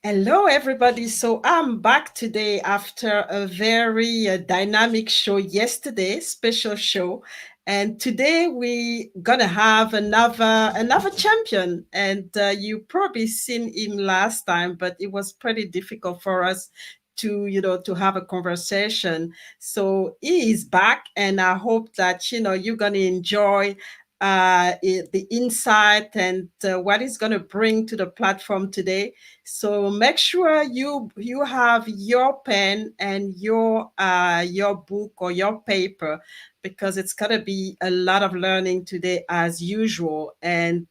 Hello, everybody. So I'm back today after a very dynamic show yesterday, special show. And today we gonna have another champion. And you probably seen him last time, but it was pretty difficult for us to have a conversation. So he is back, and I hope that you're gonna enjoy the insight and what he's gonna bring to the platform today. So make sure you have your pen and your book or your paper, because it's gonna be a lot of learning today as usual. And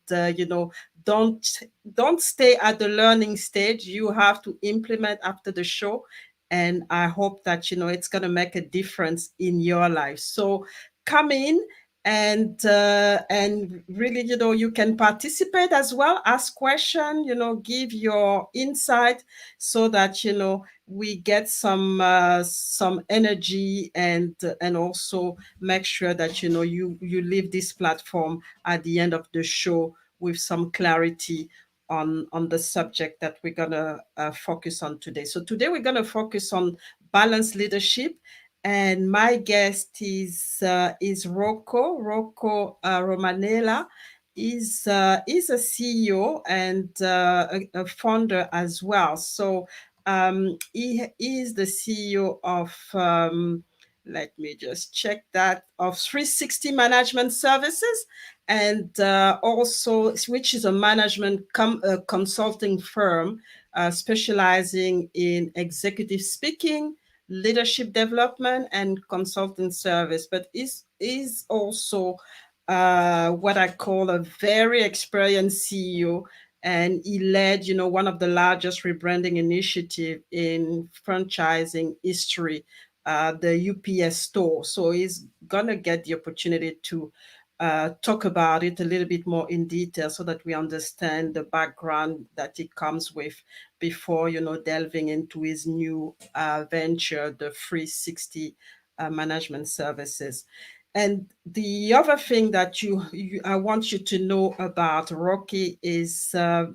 don't don't stay at the learning stage. You have to implement after the show, and I hope that it's gonna make a difference in your life. So come in and really you can participate as well, ask question, give your insight, so that we get some energy, and also make sure that you leave this platform at the end of the show with some clarity on the subject that we're gonna focus on today. So today we're gonna focus on balanced leadership, and my guest is Rocco Romanella. Is a CEO and a founder as well. So he is the CEO of let me just check that, of 360 Management Services, and also, which is a consulting firm specializing in executive speaking, leadership development, and consulting service, but is also what I call a very experienced CEO. And he led, one of the largest rebranding initiative in franchising history, the UPS store. So he's gonna get the opportunity to talk about it a little bit more in detail, so that we understand the background that it comes with before delving into his new venture, the 360 management services. And the other thing that I want you to know about Rocky is a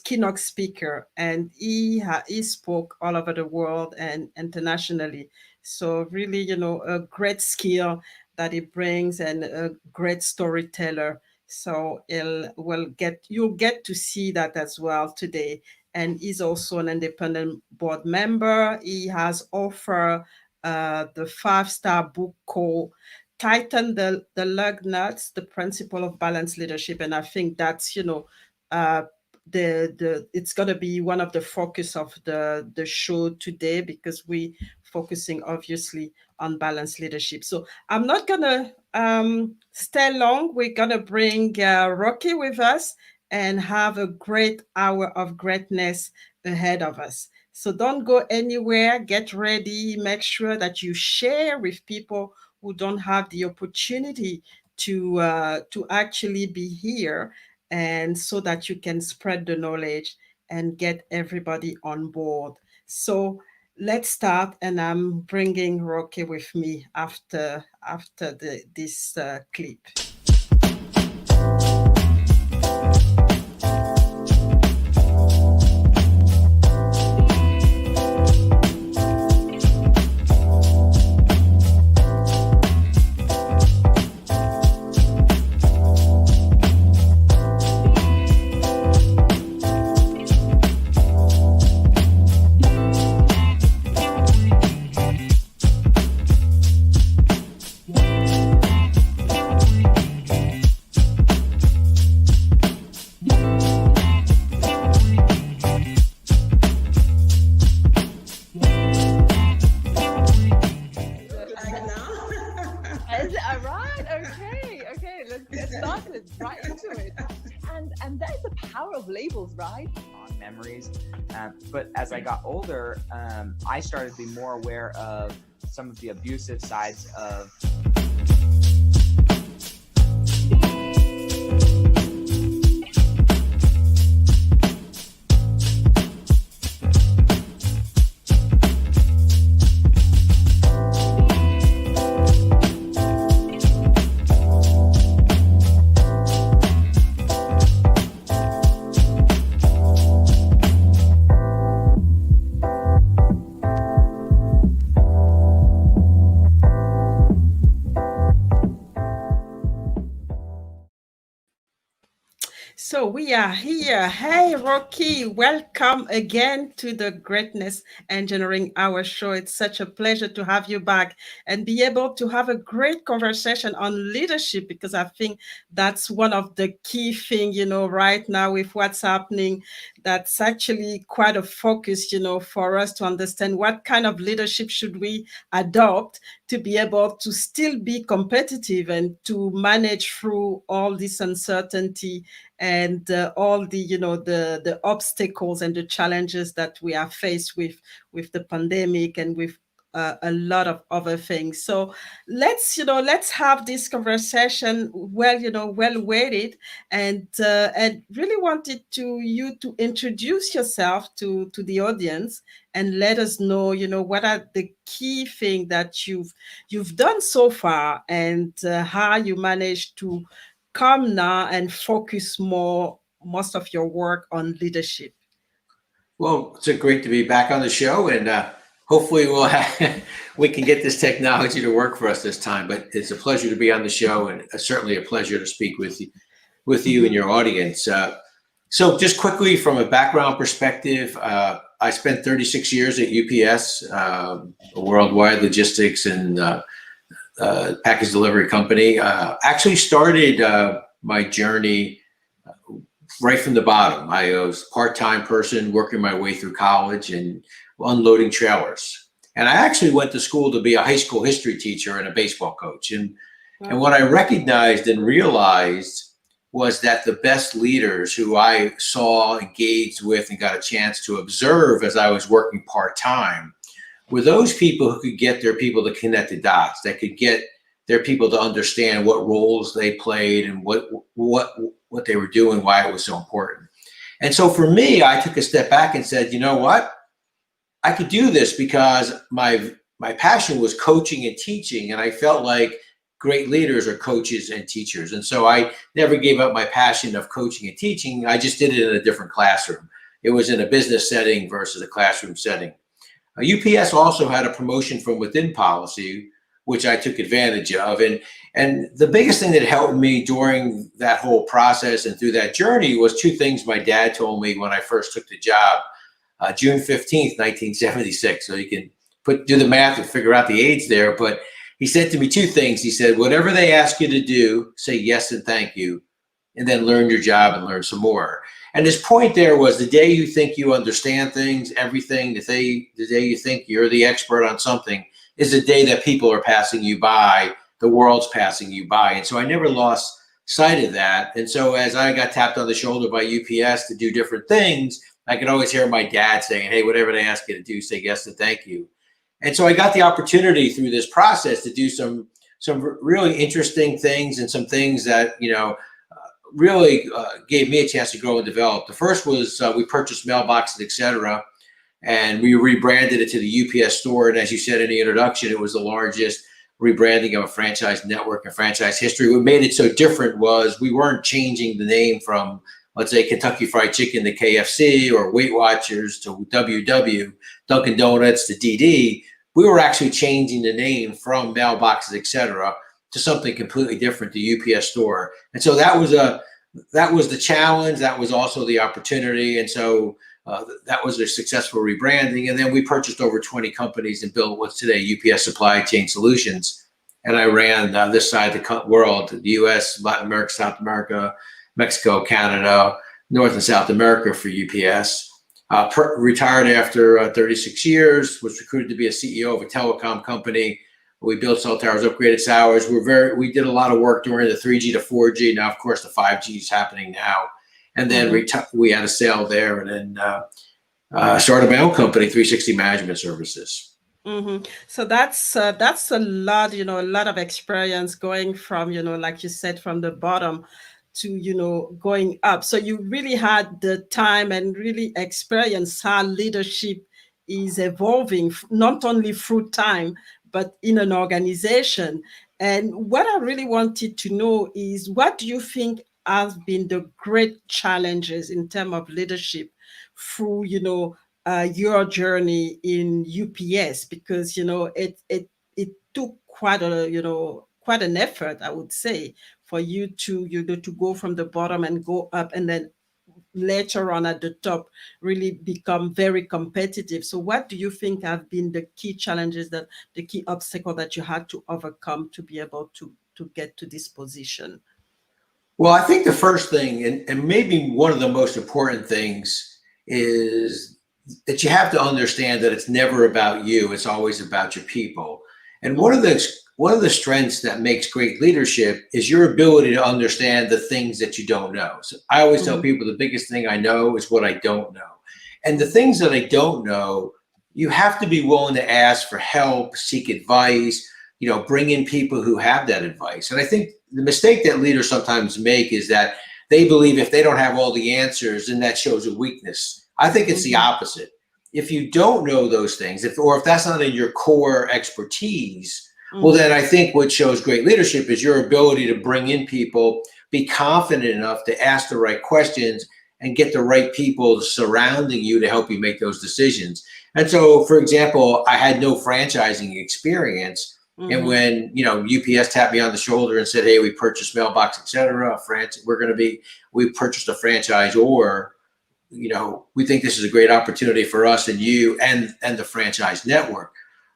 keynote speaker, and he spoke all over the world and internationally. So really, a great skill that he brings, and a great storyteller. So you'll get to see that as well today. And he's also an independent board member. He has offered the five-star book called Tighten the Lug Nuts, the Principle of Balanced Leadership. And I think that's, uh, the it's going to be one of the focus of the show today, because we focusing obviously on balanced leadership. So I'm not gonna stay long. We're gonna bring Rocky with us and have a great hour of greatness ahead of us. So don't go anywhere. Get ready. Make sure that you share with people who don't have the opportunity to actually be here, and so that you can spread the knowledge and get everybody on board. So let's start, and I'm bringing Rocky with me after this clip. Right? On memories. But as I got older, I started to be more aware of some of the abusive sides of we are here. Hey, Rocky, welcome again to the Greatness Engineering Hour show. It's such a pleasure to have you back and be able to have a great conversation on leadership because I think that's one of the key things, right now with what's happening. That's actually quite a focus, for us to understand what kind of leadership should we adopt to be able to still be competitive and to manage through all this uncertainty and all the the obstacles and the challenges that we are faced with the pandemic and with a lot of other things. So let's have this conversation well, well weighted, and really wanted to you to introduce yourself to the audience and let us know, what are the key things that you've done so far, and how you managed to come now and focus most of your work on leadership. Well, it's a great to be back on the show, and hopefully we can get this technology to work for us this time. But it's a pleasure to be on the show, and certainly a pleasure to speak with you and Mhm. your audience. So, just quickly from a background perspective, I spent 36 years at UPS, a worldwide logistics and package delivery company. Actually started my journey right from the bottom. I was a part-time person working my way through college and unloading trailers. And I actually went to school to be a high school history teacher and a baseball coach. And Wow. what I recognized and realized was that the best leaders who I saw, engaged with, and got a chance to observe as I was working part-time were those people who could get their people to connect the dots, that could get their people to understand what roles they played and what they were doing, why it was so important. And so for me, I took a step back and said, you know what? I could do this because my passion was coaching and teaching, and I felt like great leaders are coaches and teachers. And so I never gave up my passion of coaching and teaching. I just did it in a different classroom. It was in a business setting versus a classroom setting. UPS also had a promotion from within policy, which I took advantage of. And the biggest thing that helped me during that whole process and through that journey was two things my dad told me when I first took the job, June 15th, 1976. So you can do the math and figure out the age there. But he said to me two things. He said, whatever they ask you to do, say yes and thank you, and then learn your job and learn some more. And his point there was the day you think you understand things, everything, the day you think you're the expert on something is the day that people are passing you by, the world's passing you by. And so I never lost sight of that. And so as I got tapped on the shoulder by UPS to do different things, I could always hear my dad saying, hey, whatever they ask you to do, say yes and thank you. And so I got the opportunity through this process to do some really interesting things and some things that, really gave me a chance to grow and develop. The first was we purchased mailboxes, et cetera, and we rebranded it to the UPS store. And as you said in the introduction, it was the largest rebranding of a franchise network in franchise history. What made it so different was we weren't changing the name from, let's say, Kentucky Fried Chicken to KFC or Weight Watchers to WW, Dunkin' Donuts to DD. We were actually changing the name from mailboxes, et cetera, to something completely different, the UPS store. And so that was the challenge. That was also the opportunity. And so that was a successful rebranding. And then we purchased over 20 companies and built what's today UPS Supply Chain Solutions. And I ran this side of the world, the US, Latin America, South America, Mexico, Canada, North and South America for UPS. Retired after 36 years, was recruited to be a CEO of a telecom company. We built cell towers, upgraded towers. We did a lot of work during the 3G to 4G. Now, of course, the 5G is happening now. And then we had a sale there, and then started my own company, 360 Management Services. So that's a lot, a lot of experience going from, like you said, from the bottom to, going up. So you really had the time and really experience how leadership is evolving, not only through time, but in an organization. And what I really wanted to know is, what do you think has been the great challenges in terms of leadership through, your journey in UPS? Because it took quite a quite an effort, I would say, for you to to go from the bottom and go up, and then later on at the top really become very competitive. So what do you think have been the key challenges, that the key obstacle that you had to overcome to be able to get to this position? Well, I think the first thing, and maybe one of the most important things, is that you have to understand that it's never about you. It's always about your people. And one of the strengths that makes great leadership is your ability to understand the things that you don't know. So I always tell Mm-hmm. people the biggest thing I know is what I don't know. And the things that I don't know, you have to be willing to ask for help, seek advice, bring in people who have that advice. And I think the mistake that leaders sometimes make is that they believe if they don't have all the answers, then that shows a weakness. I think it's the Mm-hmm. opposite. If you don't know those things, or if that's not in your core expertise, well, Mm-hmm. then I think what shows great leadership is your ability to bring in people, be confident enough to ask the right questions, and get the right people surrounding you to help you make those decisions. And so, for example, I had no franchising experience. And Mm-hmm. when, UPS tapped me on the shoulder and said, "Hey, we purchased mailbox, et cetera, we purchased a franchise, or, we think this is a great opportunity for us and you and the franchise network."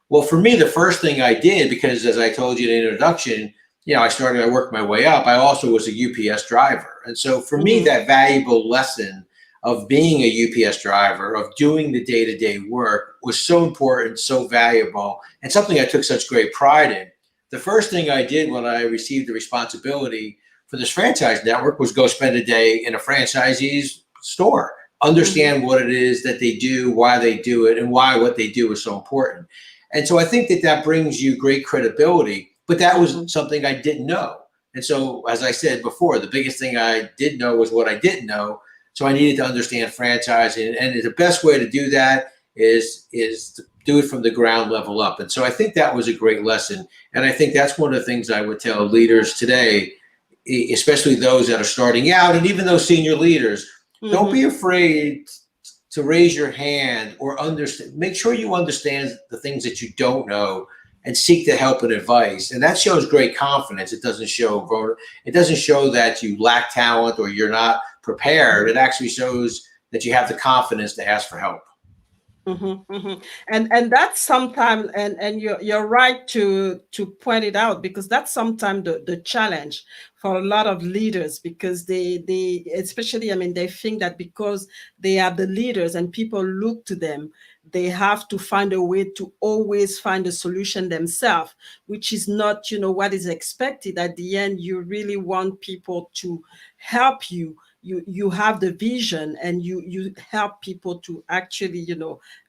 Well, for me, the first thing I did, because as I told you in the introduction, I worked my way up. I also was a UPS driver. And so for me, Mm-hmm. that valuable lesson of being a UPS driver, of doing the day-to-day work, was so important, so valuable, and something I took such great pride in. The first thing I did when I received the responsibility for this franchise network was go spend a day in a franchisee's store, Mm-hmm. understand what it is that they do, why they do it, and why what they do is so important. And so I think that brings you great credibility, but that was Mm-hmm. something I didn't know. And so, as I said before, the biggest thing I did know was what I didn't know. So I needed to understand franchising, and the best way to do that is to do it from the ground level up. And so I think that was a great lesson. And I think that's one of the things I would tell leaders today, especially those that are starting out, and even those senior leaders. Don't Mm-hmm. be afraid to raise your hand, or understand. Make sure you understand the things that you don't know, and seek the help and advice. And that shows great confidence. It doesn't show that you lack talent or you're not prepared. It actually shows that you have the confidence to ask for help. Mm-hmm, mm-hmm. And that's sometimes, and you're right to point it out, because that's sometimes the challenge for a lot of leaders, because they especially, I mean, they think that because they are the leaders and people look to them, they have to find a way to always find a solution themselves, which is not, what is expected. At the end, you really want people to help you. You have the vision, and you help people to actually,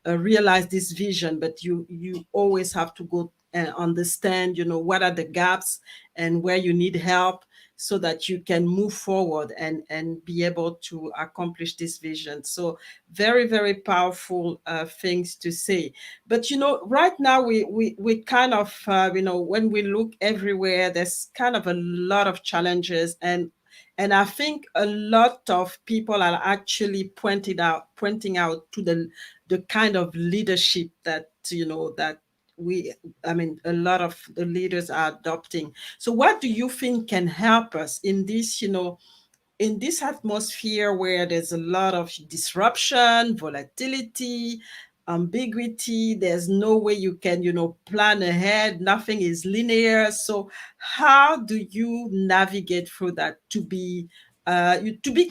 realize this vision, but you always have to go and understand, what are the gaps and where you need help, so that you can move forward and be able to accomplish this vision. So very, very powerful things to say. But right now we kind of, when we look everywhere, there's kind of a lot of challenges, and I think a lot of people are actually pointing out to the kind of leadership that, that we I mean, a lot of the leaders are adopting. So what do you think can help us in this, in this atmosphere where there's a lot of disruption, volatility, ambiguity? There's no way you can, plan ahead. Nothing is linear. So how do you navigate through that to be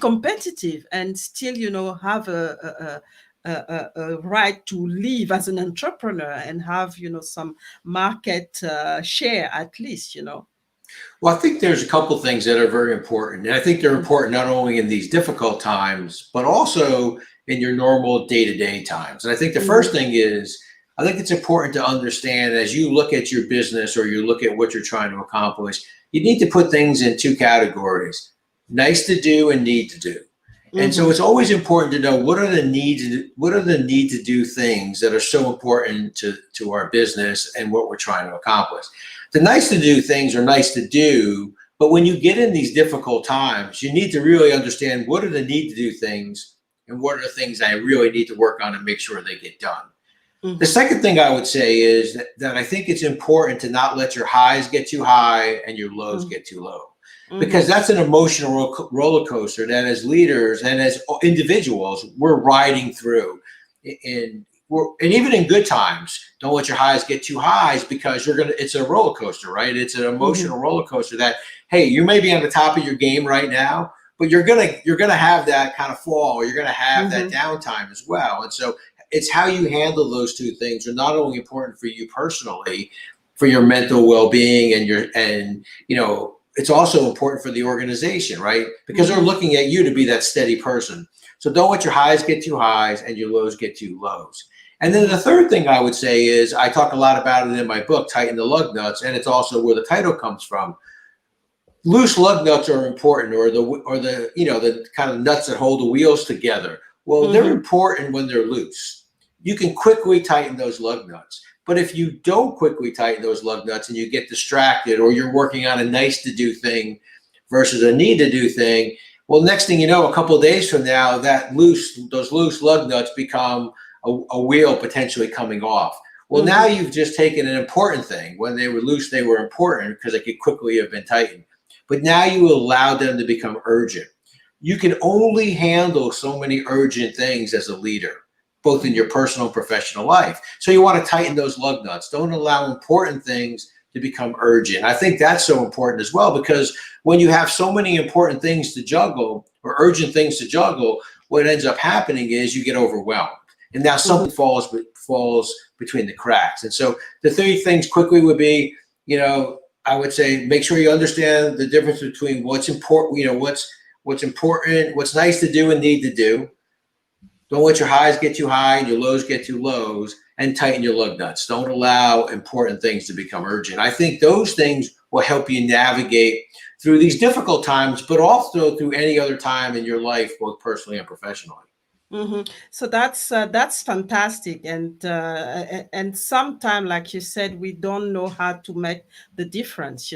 competitive and still, have a right to live as an entrepreneur and have, some market share at least. Well, I think there's a couple things that are very important. And I think they're important not only in these difficult times, but also in your normal day-to-day times. And I think the first Mm-hmm. thing is, I think it's important to understand, as you look at your business or you look at what you're trying to accomplish, you need to put things in two categories: nice to do and need to do. And so Mm-hmm. it's always important to know what are the need to do things that are so important to our business and what we're trying to accomplish. The nice to do things are nice to do, but when you get in these difficult times, you need to really understand what are the need to do things and what are the things I really need to work on and make sure they get done. The Mm-hmm. second thing I would say is that I think it's important to not let your highs get too high and your lows get too low. because that's an emotional roller coaster that as leaders and as individuals we're riding through. And even in good times, don't let your highs get too high, because it's a roller coaster, right? It's an emotional roller coaster that, hey, you may be on the top of your game right now, but you're gonna have that kind of fall, or you're gonna have that downtime as well. And so it's how you handle those two things are not only important for you personally, for your mental well-being, and it's also important for the organization, right? Because they're looking at you to be that steady person. So don't let your highs get too highs and your lows get too lows. And then the third thing I would say is, I talk a lot about it in my book, Tighten the Lug Nuts, and it's also where the title comes from. Loose lug nuts are important, or the kind of nuts that hold the wheels together. Well, they're important when they're loose. You can quickly tighten those lug nuts. But if you don't quickly tighten those lug nuts and you get distracted, or you're working on a nice to do thing versus a need to do thing, well, next thing you know, a couple of days from now, those loose lug nuts become a wheel potentially coming off. Well, now you've just taken an important thing. When they were loose, they were important because they could quickly have been tightened. But now you allow them to become urgent. You can only handle so many urgent things as a leader, both in your personal and professional life. So you want to tighten those lug nuts. Don't allow important things to become urgent. I think that's so important as well, because when you have so many important things to juggle, or urgent things to juggle, what ends up happening is you get overwhelmed. And now something falls between the cracks. And so the three things quickly would be, I would say, make sure you understand the difference between what's important, what's important, what's nice to do and need to do. Don't let your highs get too high and your lows get too lows, and tighten your lug nuts. Don't allow important things to become urgent. I think those things will help you navigate through these difficult times, but also through any other time in your life, both personally and professionally. So that's fantastic, and sometimes, like you said, we don't know how to make the difference,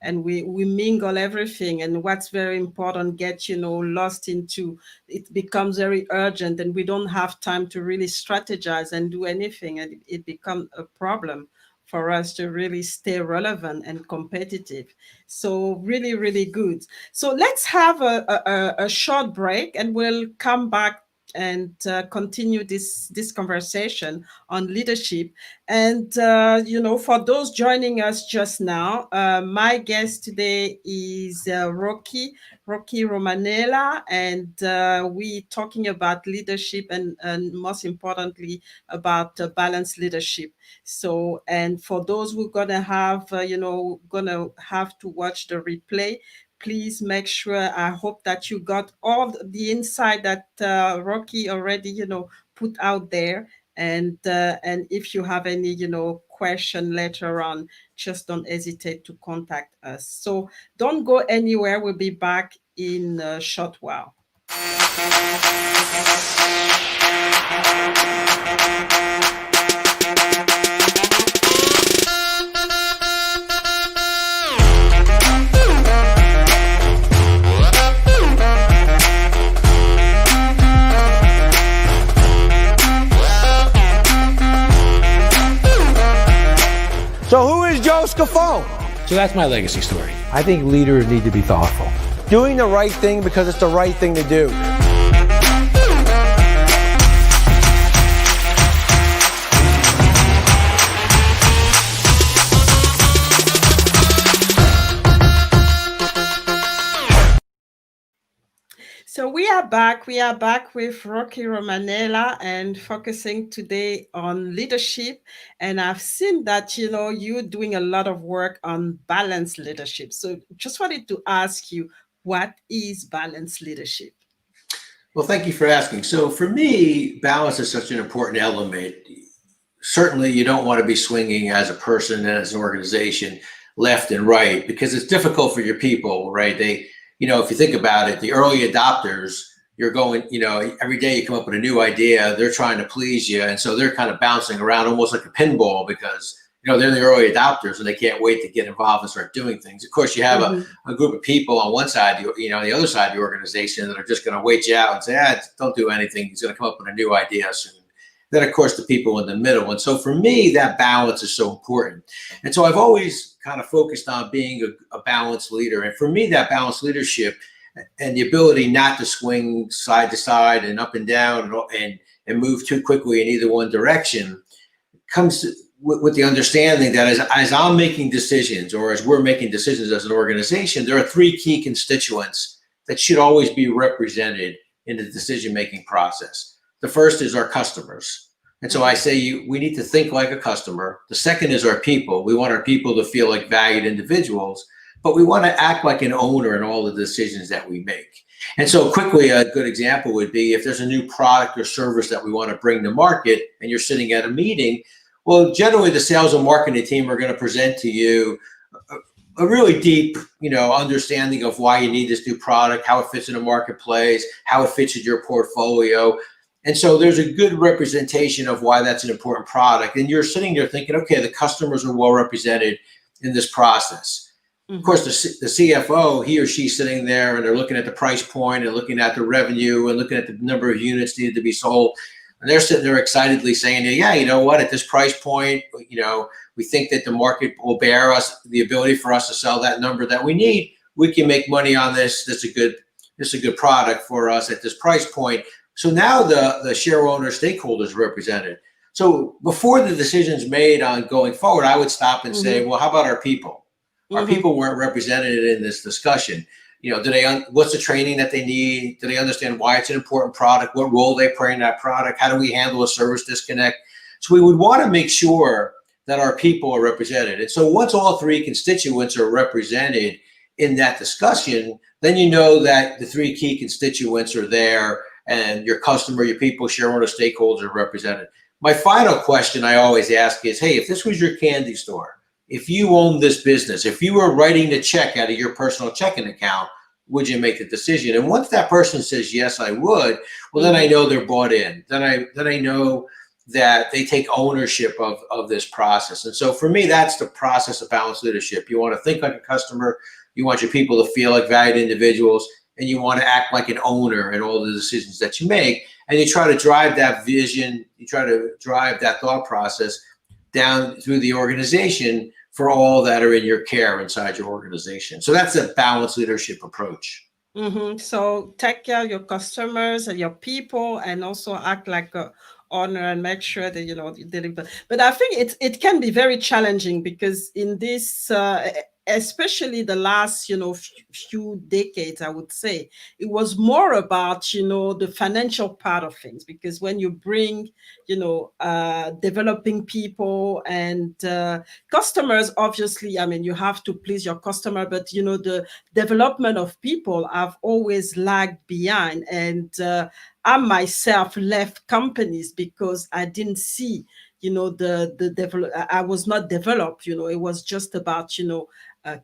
and we mingle everything, and what's very important gets lost into it, becomes very urgent, and we don't have time to really strategize and do anything, and it becomes a problem for us to really stay relevant and competitive. So really, really good. So let's have a short break, and we'll come back and continue this conversation on leadership. And for those joining us just now, my guest today is Rocky Romanella, and we talking about leadership, and most importantly about balanced leadership. So, and for those who gonna have to watch the replay, please make sure, I hope that you got all the insight that Rocky already put out there. And if you have any question later on, just don't hesitate to contact us. So don't go anywhere. We'll be back in a short while. So who is Joe Scafone? So that's my legacy story. I think leaders need to be thoughtful. Doing the right thing because it's the right thing to do. So we are back. We are back with Rocky Romanella, and focusing today on leadership. And I've seen that, you're doing a lot of work on balanced leadership. So just wanted to ask you, what is balanced leadership? Well, thank you for asking. So for me, balance is such an important element. Certainly, you don't want to be swinging as a person and as an organization left and right, because it's difficult for your people, right? If you think about it, the early adopters, you're going, every day you come up with a new idea, they're trying to please you. And so they're kind of bouncing around almost like a pinball, because, they're the early adopters and they can't wait to get involved and start doing things. Of course, you have a group of people on one side, the other side of the organization that are just going to wait you out and say, don't do anything. He's going to come up with a new idea soon. then of course the people in the middle. And so for me, that balance is so important. And so I've always kind of focused on being a balanced leader. And for me, that balanced leadership and the ability not to swing side to side and up and down and move too quickly in either one direction comes with the understanding that as I'm making decisions, or as we're making decisions as an organization, there are three key constituents that should always be represented in the decision-making process. The first is our customers. And so I say we need to think like a customer. The second is our people. We want our people to feel like valued individuals, but we want to act like an owner in all the decisions that we make. And so quickly, a good example would be if there's a new product or service that we want to bring to market and you're sitting at a meeting, well, generally the sales and marketing team are going to present to you a really deep, understanding of why you need this new product, how it fits in the marketplace, how it fits in your portfolio. And so there's a good representation of why that's an important product. And you're sitting there thinking, okay, the customers are well represented in this process. Of course, the CFO, he or she's sitting there and they're looking at the price point and looking at the revenue and looking at the number of units needed to be sold. And they're sitting there excitedly saying, yeah, you know what, at this price point, we think that the market will bear us the ability for us to sell that number that we need. We can make money on this. This is a good product for us at this price point. So now the share owner stakeholders represented. So before the decision's made on going forward, I would stop and say, well, how about our people? Our people weren't represented in this discussion. What's the training that they need? Do they understand why it's an important product? What role they play in that product? How do we handle a service disconnect? So we would want to make sure that our people are represented. And so once all three constituents are represented in that discussion, then you know that the three key constituents are there and your customer, your people, shareholder, stakeholders are represented. My final question I always ask is, hey, if this was your candy store, if you owned this business, if you were writing the check out of your personal checking account, would you make the decision? And once that person says, yes, I would, well, then I know they're bought in. Then I know that they take ownership of this process. And so for me, that's the process of balanced leadership. You want to think like a customer. You want your people to feel like valued individuals, and you want to act like an owner in all the decisions that you make. And you try to drive that vision. You try to drive that thought process down through the organization for all that are in your care inside your organization. So that's a balanced leadership approach. So take care of your customers and your people, and also act like a owner and make sure that you deliver. But I think it can be very challenging because in this, especially the last few decades, I would say it was more about the financial part of things, because when you bring developing people and customers, obviously, I mean, you have to please your customer, but the development of people have always lagged behind. And I myself left companies because I didn't see I was not developed. It was just about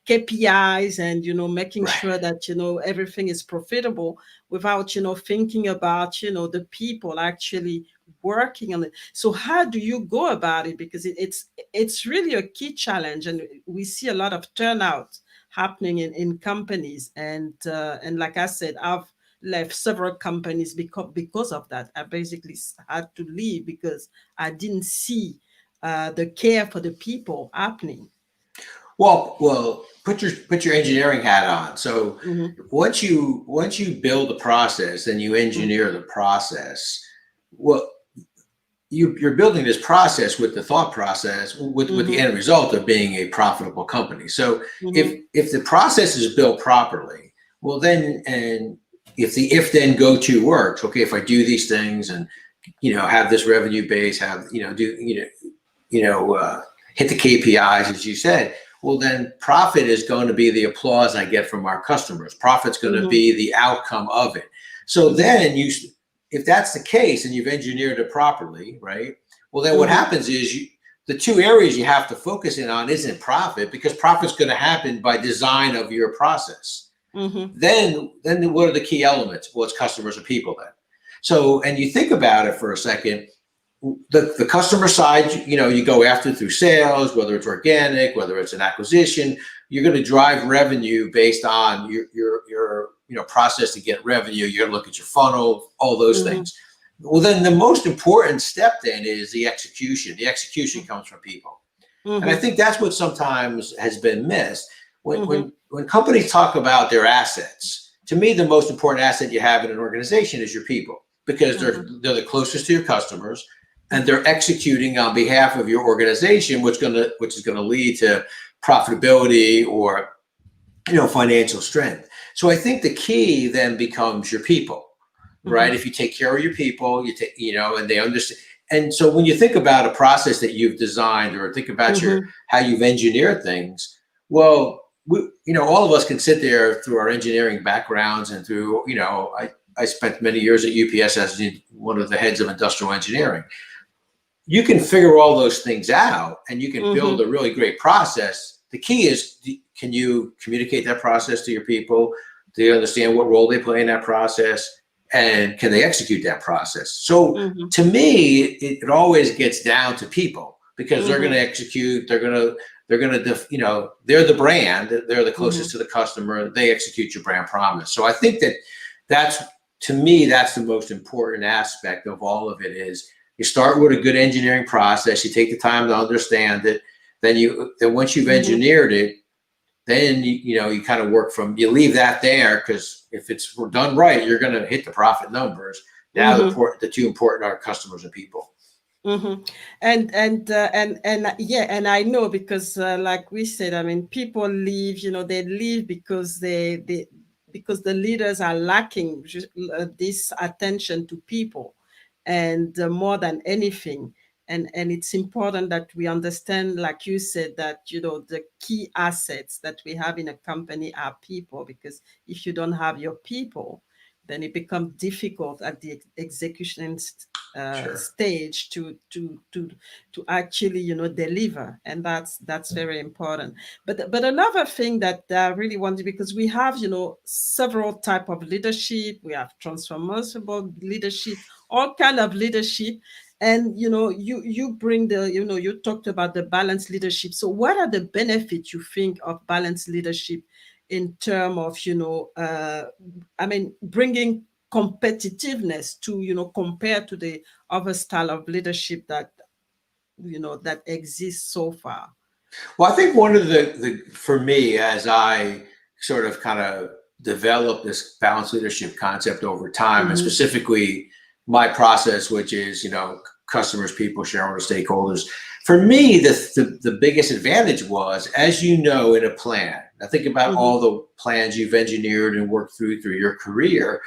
KPIs and making sure that everything is profitable without thinking about the people actually working on it. So how do you go about it? Because it's really a key challenge, and we see a lot of turnout happening in companies. And like I said, I've left several companies because of that. I basically had to leave because I didn't see the care for the people happening. Well, put your engineering hat on. So once you build the process and you engineer the process, well, you're building this process with the thought process, with the end result of being a profitable company. So if the process is built properly, well then, and if the then go to works, okay, if I do these things and have this revenue base, have hit the KPIs as you said, well then profit is going to be the applause I get from our customers. Profit's going to be the outcome of it. So then if that's the case and you've engineered it properly, right? Well then what happens is the two areas you have to focus in on isn't profit, because profit's going to happen by design of your process. Then what are the key elements? Well, it's customers and people then. So, and you think about it for a second, the customer side, you go after through sales, whether it's organic, whether it's an acquisition, you're going to drive revenue based on your process to get revenue. You're going to look at your funnel, all those things. Well, then the most important step then is the execution. The execution comes from people. And I think that's what sometimes has been missed. When companies talk about their assets, to me, the most important asset you have in an organization is your people, because they're the closest to your customers, and they're executing on behalf of your organization, which is gonna lead to profitability or financial strength. So I think the key then becomes your people, right? If you take care of your people, and they understand. And so when you think about a process that you've designed, or think about how you've engineered things, well, all of us can sit there through our engineering backgrounds and through, I spent many years at UPS as one of the heads of industrial engineering. You can figure all those things out, and you can build a really great process. The key is, can you communicate that process to your people? Do you understand what role they play in that process? And can they execute that process? So to me, it always gets down to people, because they're going to execute. They're going to, they're the brand. They're the closest to the customer. They execute your brand promise. So I think to me, that's the most important aspect of all of it. Is you start with a good engineering process. You take the time to understand it. Then once you've engineered it, then you kind of work you leave that there, because if it's done right, you're going to hit the profit numbers. Now the two important are customers and people. And yeah, and I know, because like we said, I mean, people leave, they leave because because the leaders are lacking this attention to people, and more than anything. And it's important that we understand, like you said, that the key assets that we have in a company are people, because if you don't have your people, then it becomes difficult at the execution stage to actually deliver. And that's very important. But another thing that I really wanted, because we have several type of leadership. We have transformable leadership, all kind of leadership. And you bring you talked about the balanced leadership. So what are the benefits you think of balanced leadership in terms of bringing competitiveness to compare to the other style of leadership that that exists so far? Well, I think one of the for me, as I sort of kind of develop this balanced leadership concept over time, and specifically my process, which is customers, people, shareholders, stakeholders. For me, the biggest advantage was, as in a plan. Now think about all the plans you've engineered and worked through your career.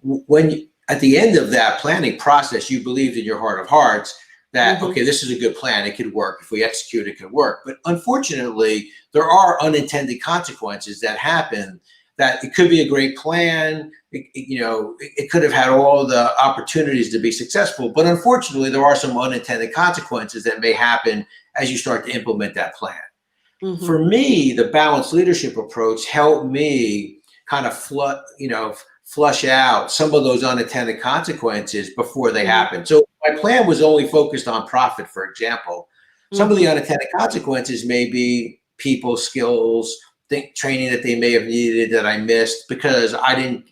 When at the end of that planning process, you believed in your heart of hearts that, okay, this is a good plan. It could work. If we execute, it could work. But unfortunately, there are unintended consequences that happen. That it could be a great plan. It could have had all the opportunities to be successful, but unfortunately, there are some unintended consequences that may happen as you start to implement that plan. For me, the balanced leadership approach helped me kind of flush out some of those unintended consequences before they happen. So my plan was only focused on profit, for example. Some of the unintended consequences may be people skills, training that they may have needed that I missed because I didn't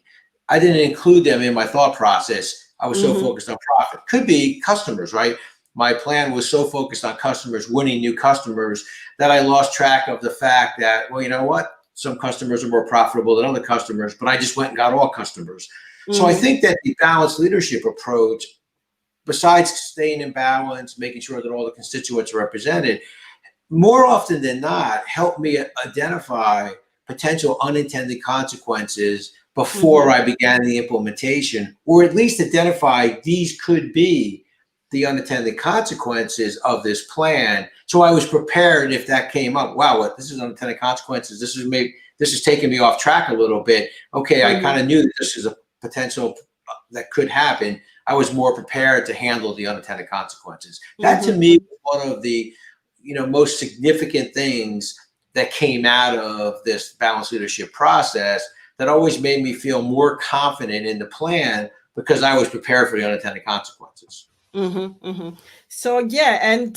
include them in my thought process. I was so focused on profit. Could be customers, right? My plan was so focused on customers, winning new customers, that I lost track of the fact that, well, you know what? Some customers are more profitable than other customers, but I just went and got all customers. So I think that the balanced leadership approach, besides staying in balance, making sure that all the constituents are represented, more often than not, help me identify potential unintended consequences before I began the implementation, or at least identify these could be the unintended consequences of this plan. So I was prepared if that came up. Wow, this is unintended consequences. This is taking me off track a little bit. Okay, I kind of knew that this is a potential that could happen. I was more prepared to handle the unintended consequences. That to me was one of the most significant things that came out of this balanced leadership process that always made me feel more confident in the plan, because I was prepared for the unintended consequences. So yeah, and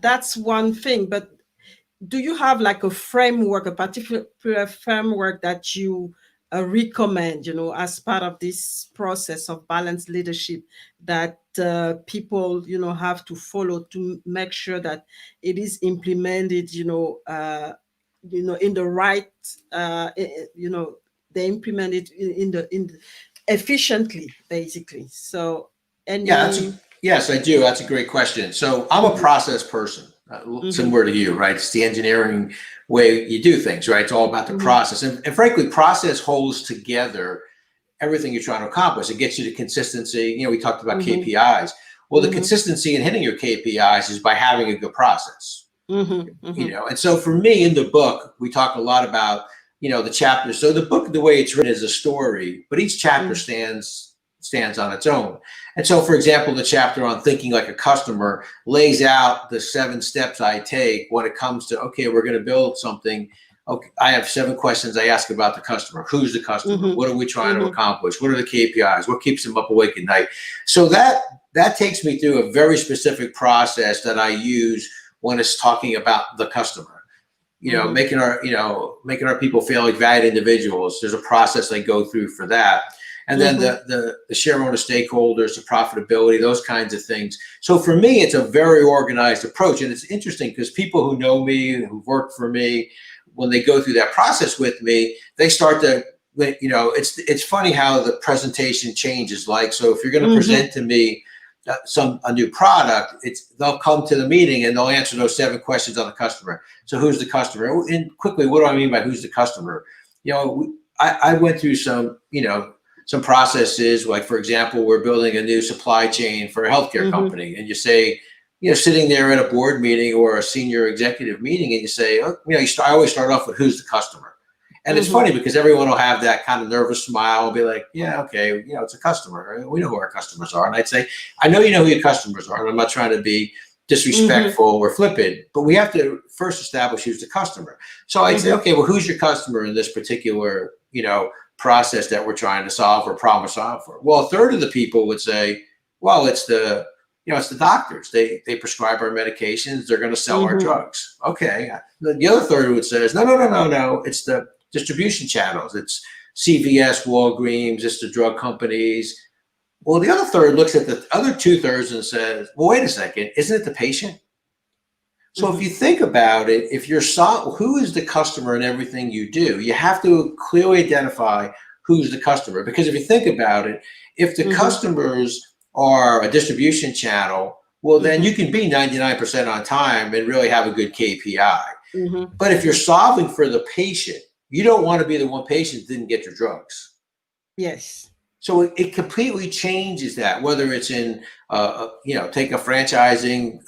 that's one thing. But do you have like a framework, a particular framework that you recommend, as part of this process of balanced leadership that people, have to follow to make sure that it is implemented, in the right, they implement it in efficiently, basically. So, Yes, I do. That's a great question. So I'm a process person, similar to you, right? It's the engineering way you do things, right? It's all about the process. And frankly, process holds together everything you're trying to accomplish. It gets you to consistency. We talked about KPIs. Well, the consistency in hitting your KPIs is by having a good process. And so for me in the book, we talk a lot about, the chapters. So the book, the way it's written is a story, but each chapter stands on its own. And so, for example, the chapter on thinking like a customer lays out the 7 steps I take when it comes to, okay, we're going to build something. Okay, I have 7 questions I ask about the customer. Who's the customer? What are we trying to accomplish? What are the KPIs? What keeps them up awake at night? So that takes me through a very specific process that I use when it's talking about the customer. Making our people feel like valued individuals. There's a process they go through for that. And then the shareholder stakeholders, the profitability, those kinds of things. So for me, it's a very organized approach. And it's interesting because people who know me, who've worked for me, when they go through that process with me, they start to, it's funny how the presentation changes. Like, so if you're going to present to me a new product, they'll come to the meeting and they'll answer those 7 questions on the customer. So who's the customer? And quickly, what do I mean by who's the customer? I went through some processes, like, for example, we're building a new supply chain for a healthcare company, and you say, sitting there at a board meeting or a senior executive meeting, and you say, I always start off with who's the customer. And it's funny because everyone will have that kind of nervous smile and be like, yeah, okay, it's a customer. We know who our customers are. And I'd say, I know you know who your customers are, and I'm not trying to be disrespectful or flippant, but we have to first establish who's the customer. So I'd say, okay, well, who's your customer in this particular, process that we're trying to solve or problem solve for? Well, a third of the people would say, well, it's the doctors. They prescribe our medications. They're going to sell our drugs. Okay. The other third would say, no. It's the distribution channels. It's CVS, Walgreens, it's the drug companies. Well, the other third looks at the other 2/3 and says, well, wait a second, isn't it the patient? So if you think about it, if who is the customer in everything you do, you have to clearly identify who's the customer. Because if you think about it, if the customers are a distribution channel, well, then you can be 99% on time and really have a good KPI. But if you're solving for the patient, you don't want to be the one patient that didn't get your drugs. Yes. So it completely changes that, whether it's in, take a franchising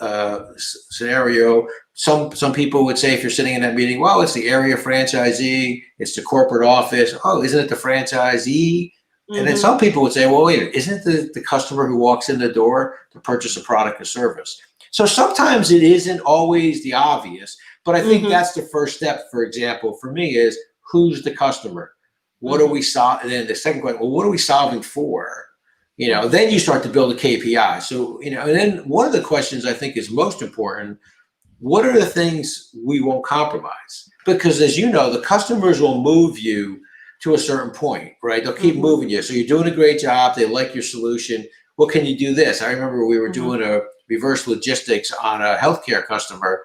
scenario. Some people would say, if you're sitting in that meeting, well, it's the area franchisee, it's the corporate office. Oh, isn't it the franchisee? And then some people would say, well, wait, isn't it the customer who walks in the door to purchase a product or service? So sometimes it isn't always the obvious, but I think that's the first step, for example, for me is who's the customer? What are we solving? And then the second question, well, what are we solving for? Then you start to build a KPI. So, and then one of the questions I think is most important, what are the things we won't compromise? Because as you know, the customers will move you to a certain point, right? They'll keep moving you. So you're doing a great job. They like your solution. Well, can you do this? I remember we were doing a reverse logistics on a healthcare customer,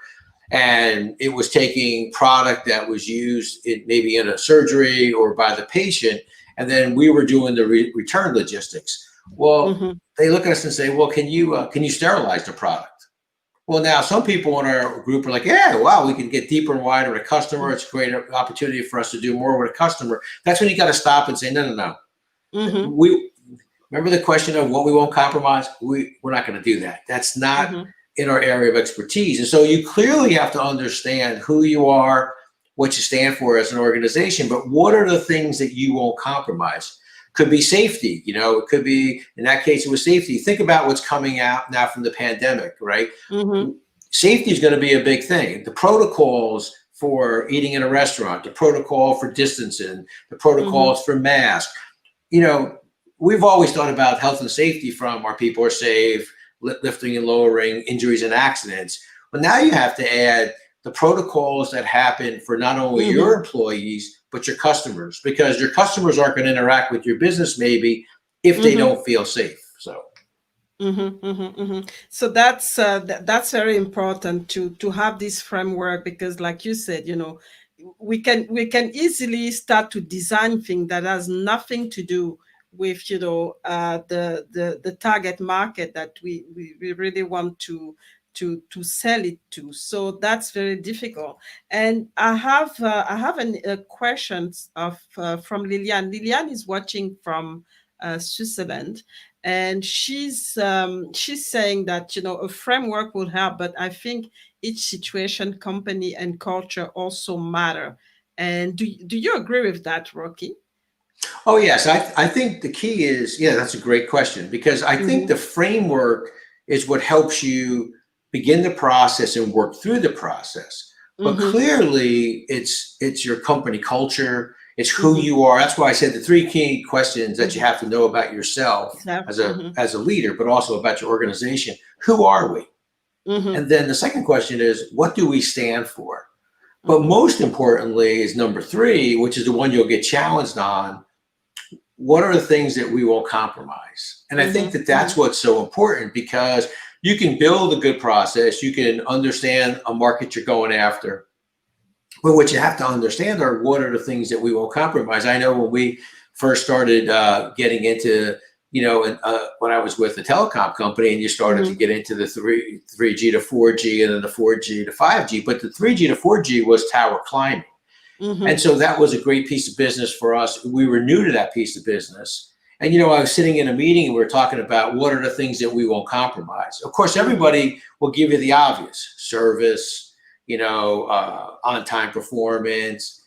and it was taking product that was used maybe in a surgery or by the patient, and then we were doing the return logistics. Well, they look at us and say, well, can you sterilize the product? Well, now some people in our group are like, yeah, wow, we can get deeper and wider with a customer. It's a great opportunity for us to do more with a customer. That's when you got to stop and say, no. We remember the question of what we won't compromise. We're not going to do that. That's not in our area of expertise. And so you clearly have to understand who you are, what you stand for as an organization, but what are the things that you won't compromise? Could be safety, it could be, in that case, it was safety. Think about what's coming out now from the pandemic, right? Safety is going to be a big thing. The protocols for eating in a restaurant, the protocol for distancing, the protocols for masks. We've always thought about health and safety from our people are safe, lifting and lowering injuries and accidents. But now you have to add the protocols that happen for not only your employees, but your customers, because your customers aren't going to interact with your business maybe if they don't feel safe. So. So that's very important to have this framework, because like you said, we can easily start to design things that has nothing to do with the target market that we really want to sell it to. So that's very difficult. And I have a question from Liliane. Liliane is watching from Switzerland, and she's saying that a framework will help, but I think each situation, company, and culture also matter. And do you agree with that, Rocky? Oh, yes. I think the key is, yeah, that's a great question, because I think the framework is what helps you begin the process and work through the process. But clearly, it's your company culture. It's who you are. That's why I said the three key questions that you have to know about yourself as a leader, but also about your organization. Who are we? And then the second question is, what do we stand for? But most importantly is number three, which is the one you'll get challenged on. What are the things that we won't compromise? And I think that that's what's so important, because you can build a good process. You can understand a market you're going after. But what you have to understand are, what are the things that we won't compromise? I know when we first started getting into, when I was with the telecom company, and you started to get into the 3G to 4G, and then the 4G to 5G, but the 3G to 4G was tower climbing. And so that was a great piece of business for us. We were new to that piece of business. And, I was sitting in a meeting and we were talking about what are the things that we won't compromise. Of course, everybody will give you the obvious: service, on-time performance.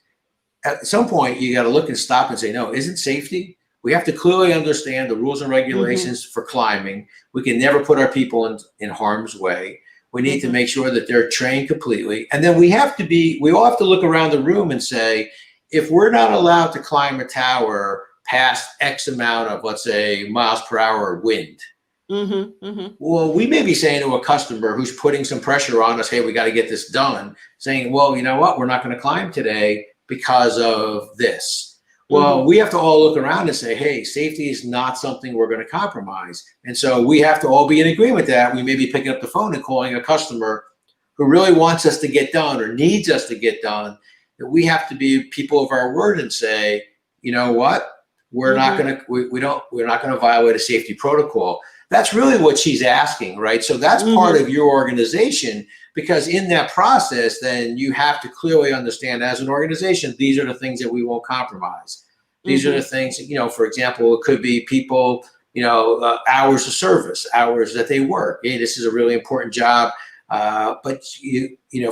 At some point, you got to look and stop and say, no, isn't safety? We have to clearly understand the rules and regulations for climbing. We can never put our people in harm's way. We need to make sure that they're trained completely. And then we all have to look around the room and say, if we're not allowed to climb a tower past X amount of, let's say, miles per hour wind, well, we may be saying to a customer who's putting some pressure on us, hey, we got to get this done, saying, well, you know what, we're not going to climb today because of this. Well, we have to all look around and say, hey, safety is not something we're going to compromise. And so we have to all be in agreement that we may be picking up the phone and calling a customer who really wants us to get done or needs us to get done. That we have to be people of our word and say, you know what, we're not going to, we're not going to violate a safety protocol. That's really what she's asking, right? So that's part of your organization, because in that process, then you have to clearly understand, as an organization, these are the things that we won't compromise. These are the things that, for example, it could be people, hours of service, hours that they work. Hey, this is a really important job. But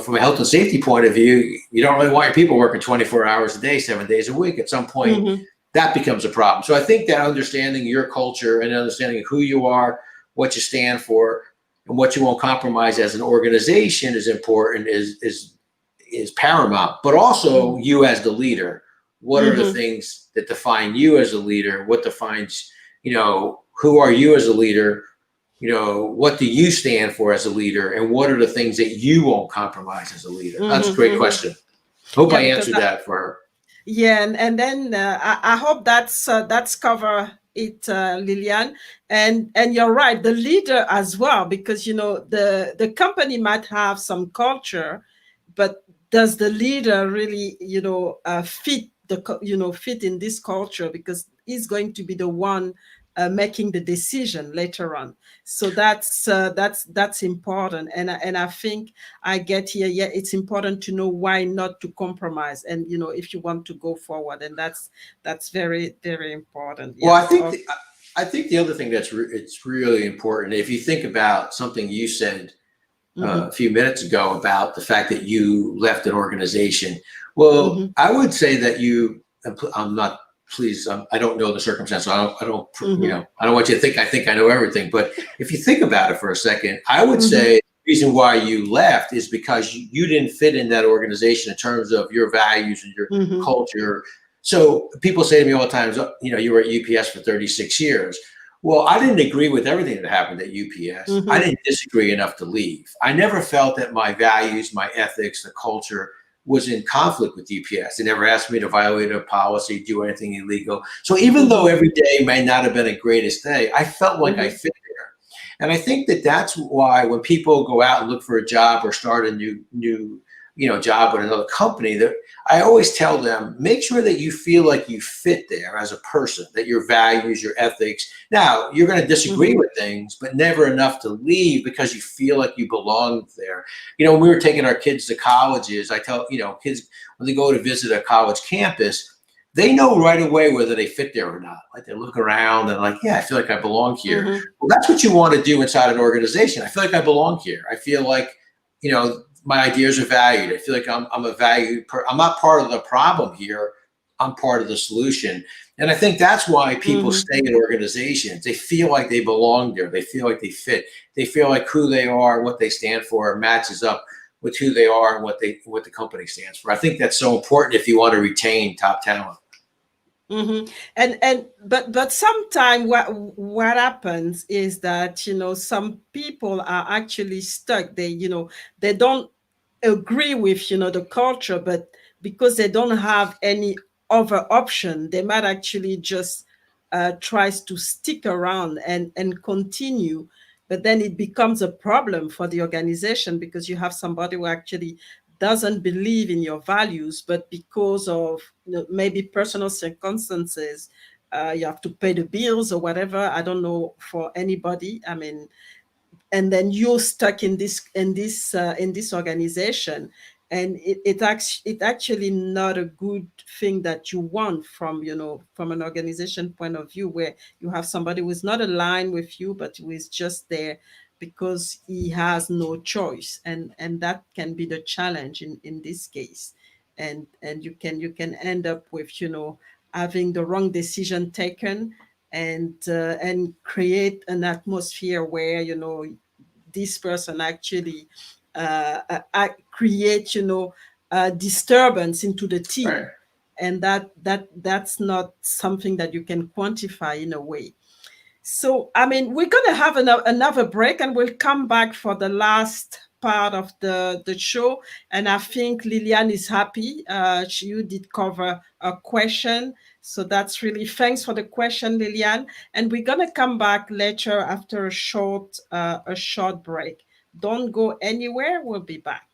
from a health and safety point of view, you don't really want your people working 24 hours a day, 7 days a week. At some point, that becomes a problem. So I think that understanding your culture and understanding who you are, what you stand for, and what you won't compromise as an organization is important, is paramount. But also you as the leader, what are the things that define you as a leader? What defines, who are you as a leader? What do you stand for as a leader? And what are the things that you won't compromise as a leader? That's a great question. Hope I answered that for her. Yeah, and then I hope that's cover it, Liliane. And you're right, the leader as well, because the company might have some culture, but does the leader really fit fit in this culture? Because he's going to be the one making the decision later on. So that's important. And I think I get here. Yeah, it's important to know why not to compromise, and if you want to go forward, and that's very, very important. Yeah. Well, I think the other thing it's really important, if you think about something you said a few minutes ago about the fact that you left an organization. Well, I would say that I'm not. Please, I don't know the circumstances. I don't I don't want you to think I know everything. But if you think about it for a second, I would say the reason why you left is because you didn't fit in that organization in terms of your values and your culture. So people say to me all the time, you were at UPS for 36 years. Well, I didn't agree with everything that happened at UPS. I didn't disagree enough to leave. I never felt that my values, my ethics, the culture was in conflict with UPS. They never asked me to violate a policy, do anything illegal. So even though every day may not have been a greatest day, I felt like I fit there. And I think that that's why when people go out and look for a job or start a new job with another company, that I always tell them, make sure that you feel like you fit there as a person, that your values, your ethics. Now, you're going to disagree with things, but never enough to leave because you feel like you belong there. When we were taking our kids to colleges, I tell, kids, when they go to visit a college campus, they know right away whether they fit there or not. Like they look around and like, yeah, I feel like I belong here. Well, that's what you want to do inside an organization. I feel like I belong here. I feel like, my ideas are valued. I feel like I'm a valued I'm not part of the problem here. I'm part of the solution. And I think that's why people stay in organizations. They feel like they belong there. They feel like they fit. They feel like who they are, what they stand for matches up with who they are and what the company stands for. I think that's so important if you want to retain top talent. But sometimes what happens is that some people are actually stuck. They don't agree with the culture, but because they don't have any other option, they might actually just tries to stick around and continue. But then it becomes a problem for the organization because you have somebody who actually doesn't believe in your values, but because of maybe personal circumstances, you have to pay the bills or whatever. I don't know for anybody. I mean, and then you're stuck in this organization, and it's actually not a good thing that you want from an organization point of view, where you have somebody who is not aligned with you but who is just there because he has no choice, and that can be the challenge in this case. And you can end up with having the wrong decision taken, and create an atmosphere where this person actually create disturbance into the team. Right. And that's not something that you can quantify in a way. So I mean, we're going to have another break, and we'll come back for the last part of the show. And I think Lillian is happy. You did cover a question, so that's really, thanks for the question, Lillian. And we're going to come back later after a short break. Don't go anywhere. We'll be back.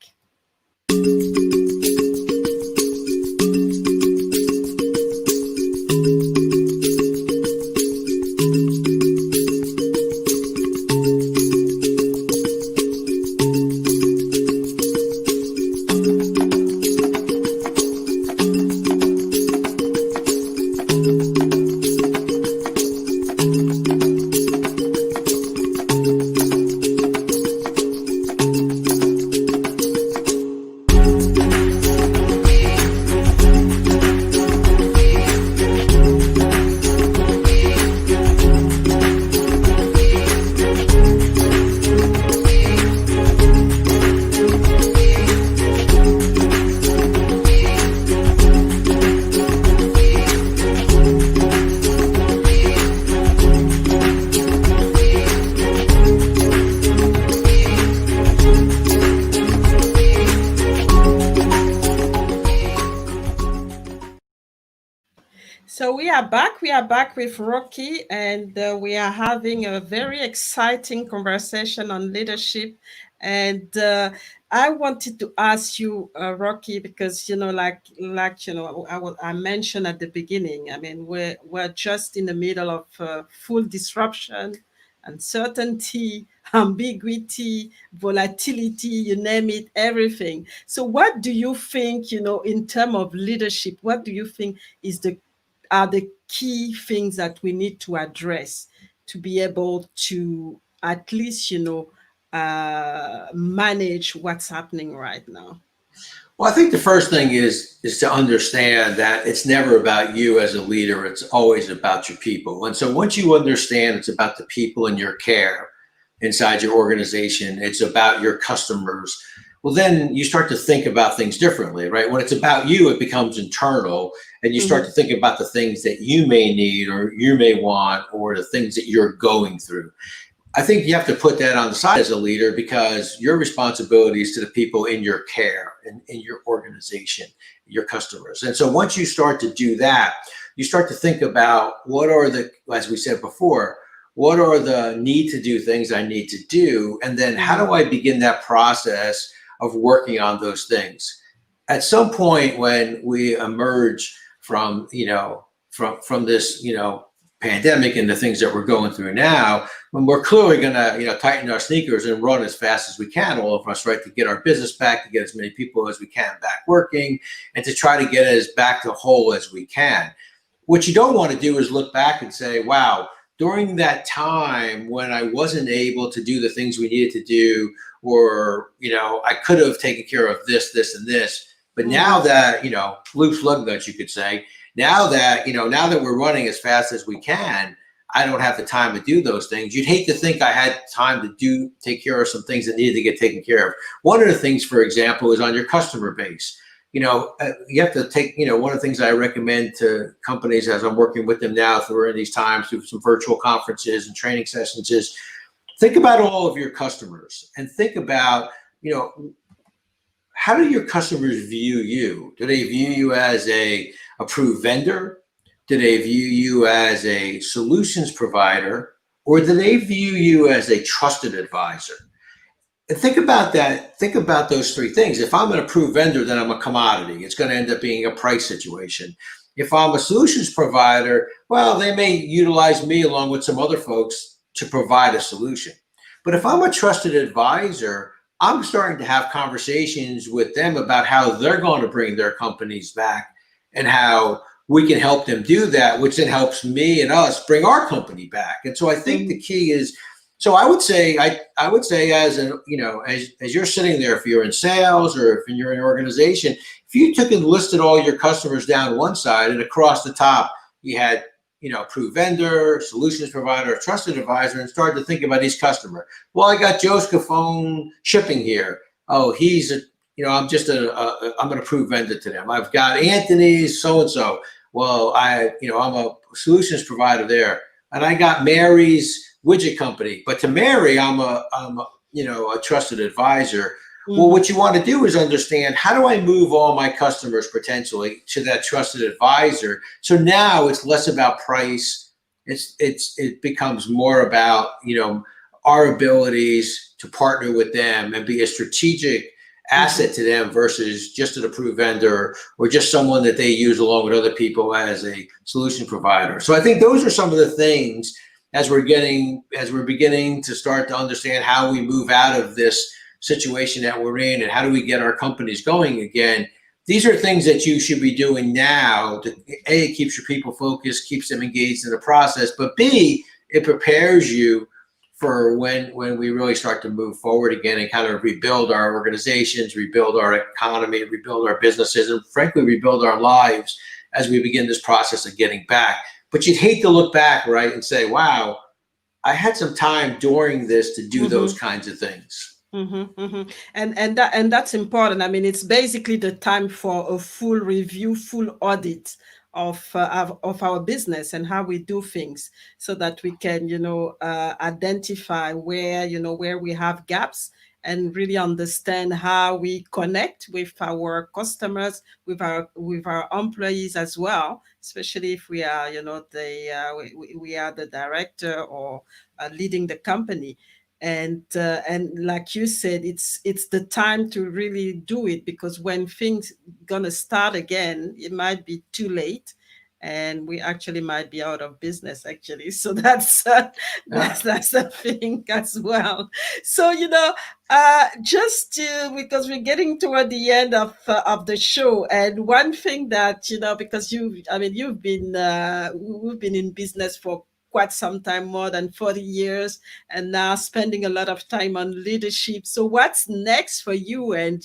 So we are back. We are back with Rocky, and we are having a very exciting conversation on leadership. And I wanted to ask you, Rocky, because I mentioned at the beginning. I mean, we're just in the middle of full disruption, uncertainty, ambiguity, volatility, you name it, everything. So what do you think, in terms of leadership, what do you think are the key things that we need to address to be able to at least, manage what's happening right now? Well, I think the first thing is to understand that it's never about you as a leader. It's always about your people. And so once you understand it's about the people in your care inside your organization, it's about your customers, well, then you start to think about things differently, right? When it's about you, it becomes internal, and you start to think about the things that you may need or you may want, or the things that you're going through. I think you have to put that on the side as a leader, because your responsibility is to the people in your care and in your organization, your customers. And so once you start to do that, you start to think about what are the, as we said before, what are the need to do things I need to do? And then how do I begin that process of working on those things? At some point when we emerge from, from this, pandemic and the things that we're going through now, when we're clearly going to, tighten our sneakers and run as fast as we can, all of us, right, to get our business back, to get as many people as we can back working, and to try to get us back to whole as we can. What you don't want to do is look back and say, wow, during that time when I wasn't able to do the things we needed to do, or, I could have taken care of this, this, and this, but now that, loose lug nuts, you could say, now that we're running as fast as we can, I don't have the time to do those things. You'd hate to think I had time to take care of some things that needed to get taken care of. One of the things, for example, is on your customer base. You have to take, one of the things I recommend to companies as I'm working with them now through these times, through some virtual conferences and training sessions, is think about all of your customers and think about, how do your customers view you? Do they view you as a approved vendor? Do they view you as a solutions provider? Or do they view you as a trusted advisor? And think about that. Think about those three things. If I'm an approved vendor, then I'm a commodity. It's going to end up being a price situation. If I'm a solutions provider, well, they may utilize me along with some other folks to provide a solution. But if I'm a trusted advisor, I'm starting to have conversations with them about how they're going to bring their companies back and how we can help them do that, which then helps me and us bring our company back. And so I think the key is, so I would say as as you're sitting there, if you're in sales or if you're in an organization, if you took and listed all your customers down one side and across the top, you had, approved vendor, solutions provider, trusted advisor, and started to think about each customer. Well, I got Joe Scafone shipping here. Oh, he's I'm an approved vendor to them. I've got Anthony's so-and-so. Well, I'm a solutions provider there. And I got Mary's widget company, but to Mary, I'm a trusted advisor. Well, what you want to do is understand, how do I move all my customers potentially to that trusted advisor? So now it's less about price. It becomes more about, our abilities to partner with them and be a strategic asset to them versus just an approved vendor or just someone that they use along with other people as a solution provider. So I think those are some of the things as we're beginning to start to understand how we move out of this situation that we're in and how do we get our companies going again. These are things that you should be doing now to, A, it keeps your people focused, keeps them engaged in the process, but B, it prepares you for when we really start to move forward again and kind of rebuild our organizations, rebuild our economy, rebuild our businesses, and frankly, rebuild our lives as we begin this process of getting back. But you'd hate to look back, right, and say, wow, I had some time during this to do those kinds of things. And that's important. I mean, it's basically the time for a full review, full audit of our business and how we do things, so that we can identify where we have gaps and really understand how we connect with our customers, with our employees as well, especially if we are we are the director or leading the company. And like you said, it's the time to really do it, because when things gonna start again, it might be too late, and we actually might be out of business actually. So that's a thing as well. So just because we're getting toward the end of the show, and one thing that because we've been in business for quite some time, more than 40 years, and now spending a lot of time on leadership. So what's next for you? And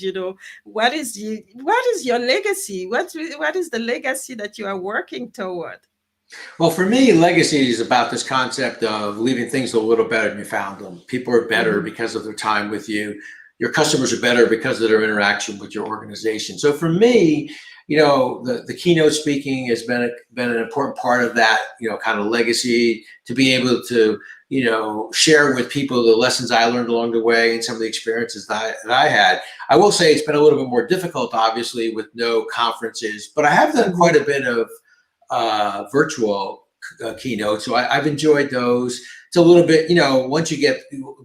what is your legacy? What is the legacy that you are working toward? Well, for me, legacy is about this concept of leaving things a little better than you found them. People are better because of their time with you. Your customers are better because of their interaction with your organization. So for me, the keynote speaking has been an important part of that, kind of legacy, to be able to, share with people the lessons I learned along the way and some of the experiences that I had. I will say it's been a little bit more difficult, obviously, with no conferences, but I have done quite a bit of virtual keynotes. So I've enjoyed those. It's a little bit, once you get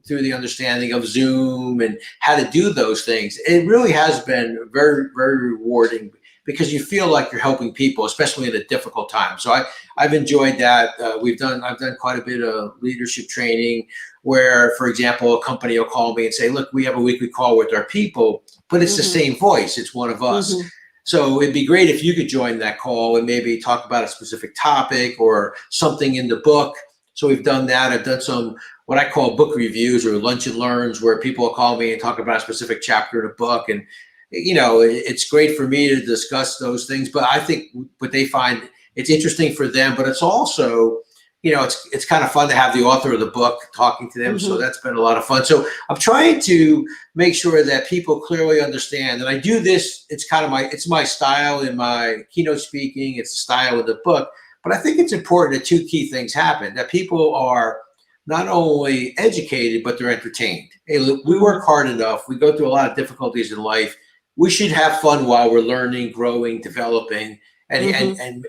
through the understanding of Zoom and how to do those things, it really has been very, very rewarding, because you feel like you're helping people, especially at a difficult time. So I've enjoyed that. I've done quite a bit of leadership training where, for example, a company will call me and say, look, we have a weekly call with our people, but it's the same voice. It's one of us. So it'd be great if you could join that call and maybe talk about a specific topic or something in the book. So we've done that. I've done some what I call book reviews or lunch and learns, where people will call me and talk about a specific chapter of a book. And, it's great for me to discuss those things. But I think what they find, it's interesting for them, but it's also, it's kind of fun to have the author of the book talking to them. So that's been a lot of fun. So I'm trying to make sure that people clearly understand that I do this. It's kind of it's my style in my keynote speaking. It's the style of the book. But I think it's important that two key things happen: that people are not only educated, but they're entertained. Hey, look, we work hard enough. We go through a lot of difficulties in life. We should have fun while we're learning, growing, developing, and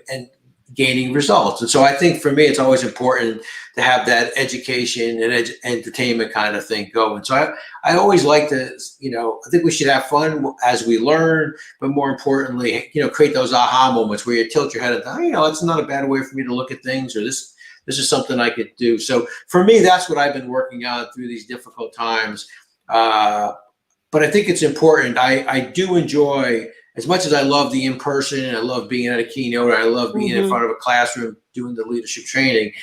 gaining results. And so I think for me, it's always important to have that education and entertainment kind of thing going. So I always like to, I think we should have fun as we learn, but more importantly, create those aha moments where you tilt your head and, it's not a bad way for me to look at things, or this is something I could do. So for me, that's what I've been working on through these difficult times. But I think it's important. I do enjoy, as much as I love the in-person, and I love being at a keynote, or I love being in front of a classroom doing the leadership training,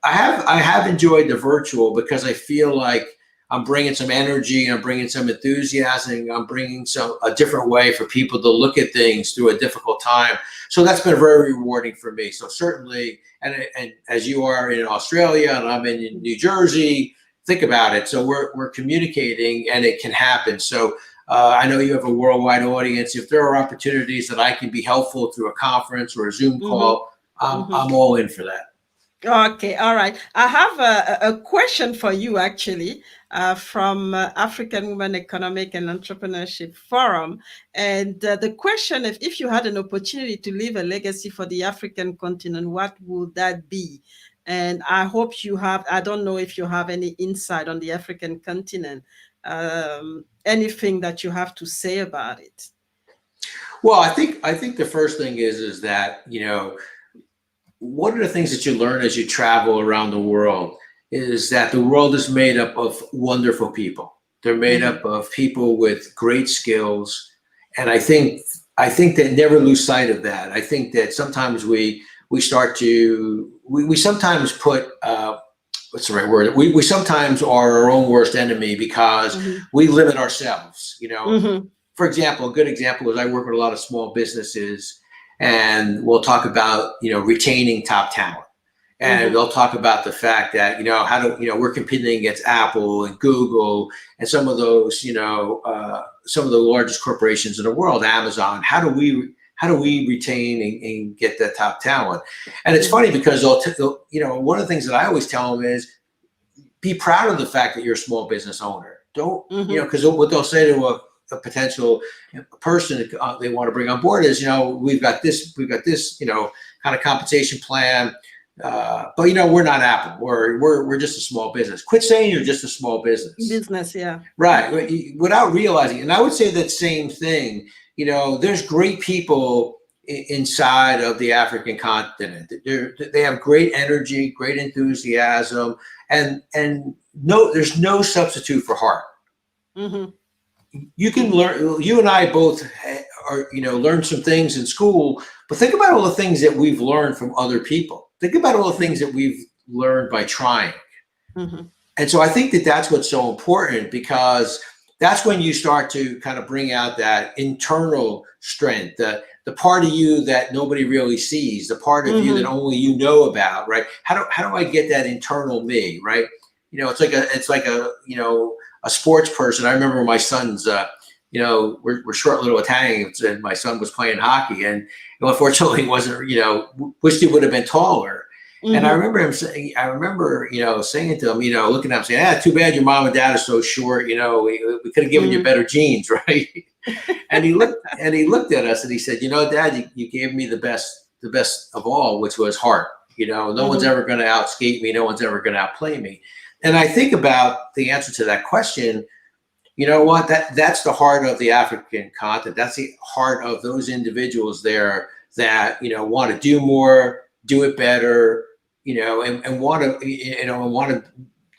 I have enjoyed the virtual, because I feel like I'm bringing some energy, I'm bringing some enthusiasm, I'm bringing a different way for people to look at things through a difficult time. So that's been very rewarding for me. So certainly, and as you are in Australia and I'm in New Jersey, think about it. So we're communicating, and it can happen. So I know you have a worldwide audience. If there are opportunities that I can be helpful through a conference or a Zoom call, I'm all in for that. Okay, all right. I have a question for you, actually, from African Women Economic and Entrepreneurship Forum. And the question, if you had an opportunity to leave a legacy for the African continent, what would that be? And I hope you have, I don't know if you have any insight on the African continent, anything that you have to say about it. Well, I think the first thing is that, one of the things that you learn as you travel around the world is that the world is made up of wonderful people. They're made up of people with great skills. And I think that never lose sight of that. I think that sometimes we sometimes put, what's the right word? We sometimes are our own worst enemy, because we limit ourselves, For example, a good example is I work with a lot of small businesses, and we'll talk about, retaining top talent. And they'll talk about the fact that, we're competing against Apple and Google and some of those, some of the largest corporations in the world, Amazon. How do we retain and get that top talent? And it's funny, because one of the things that I always tell them is, be proud of the fact that you're a small business owner. Don't, because what they'll say to a potential person they want to bring on board is, we've got this, kind of compensation plan. But we're not Apple. We're just a small business. Quit saying you're just a small business. Business, yeah. Right. Without realizing, and I would say that same thing. There's great people inside of the African continent. They have great energy, great enthusiasm, and there's no substitute for heart. You can learn. You and I both learn some things in school, but think about all the things that we've learned from other people. Think about all the things that we've learned by trying. And so I think that that's what's so important, because that's when you start to kind of bring out that internal strength, the part of you that nobody really sees, the part of you that only you know about, right? How do I get that internal me, right? It's like a sports person. I remember my son's we're short little Italians, and my son was playing hockey, and unfortunately wasn't, wished he would have been taller. And I Mm-hmm. remember him saying, saying to him, looking at him saying, too bad your mom and dad are so short. We could have given you Mm-hmm. better genes, right? And he looked at us and he said, Dad, you gave me the best of all, which was heart. No one's Mm-hmm. ever going to outskate me. No one's ever going to outplay me. And I think about the answer to that question. You know what? That's the heart of the African continent. That's the heart of those individuals there that want to do more, do it better, and want to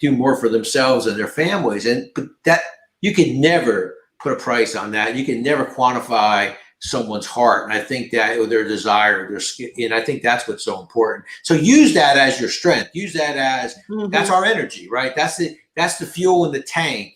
do more for themselves and their families. And but that you can never put a price on that. You can never quantify someone's heart. And I think that, or their desire, and I think that's what's so important. So use that as your strength. Use that as that's Mm-hmm. our energy, right? That's the fuel in the tank.